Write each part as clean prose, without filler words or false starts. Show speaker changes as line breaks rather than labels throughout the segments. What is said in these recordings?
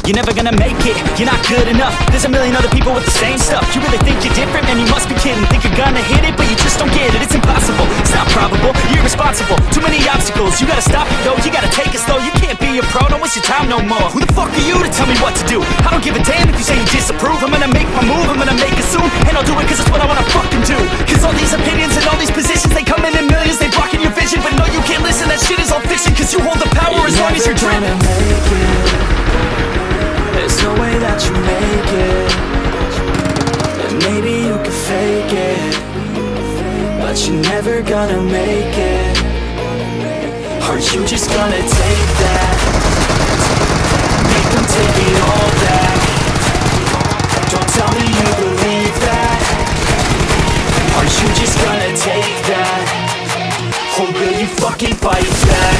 You're never gonna make it, you're not good enough. There's a million other people with the same stuff. You really think you're different? Man, you must be kidding. Think you're gonna hit it, but you just don't get it. It's impossible, it's not probable, you're irresponsible. Too many obstacles, you gotta stop it though. You gotta take it slow, you can't be a pro. Don't waste your time no more. Who the fuck are you to tell me what to do? I don't give a damn if you say you disapprove. I'm gonna make my move, I'm gonna make it soon. And I'll do it cause it's what I wanna fucking do. Cause all these opinions and all these positions, they come in millions, they blocking your vision. But no, you can't listen, that shit is all fiction. Cause you hold the power as long as you're dreaming.
There's no way that you make it. And maybe you can fake it, but you're never gonna make it. Aren't you just gonna take that? Make them take it all back. Don't tell me you believe that. Aren't you just gonna take that? Or will you fucking fight back?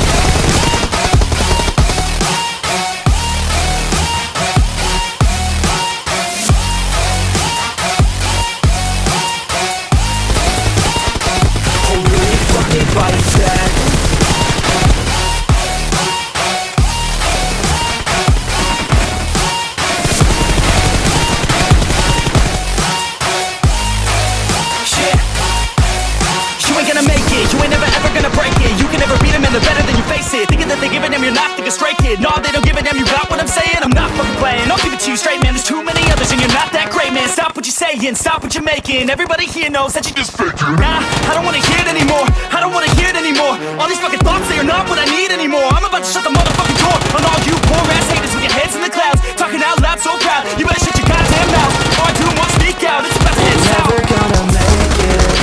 No, they don't give a damn, you got what I'm saying? I'm not fucking playing, I'll give it to you straight, man. There's too many others and you're not that great, man. Stop what you're saying, stop what you're making. Everybody here knows that you just faking. Nah, I don't wanna hear it anymore, I don't wanna hear it anymore. All these fucking thoughts, they are not what I need anymore. I'm about to shut the motherfucking door on all you poor ass haters with your heads in the clouds, talking out loud so proud. You better shut your goddamn mouth, or I do more speak out. It's about to head south.
Never gonna make it.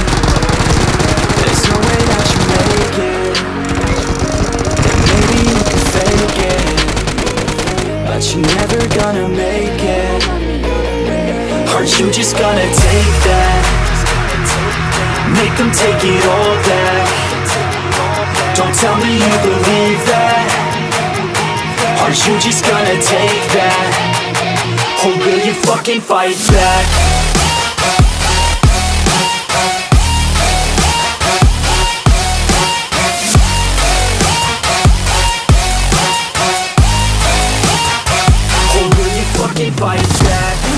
There's no way that you make it. And maybe you can fake it, but you're never gonna make it. Aren't you just gonna take that? Make them take it all back. Don't tell me you believe that. Aren't you just gonna take that? Or will you fucking fight back? Fight back.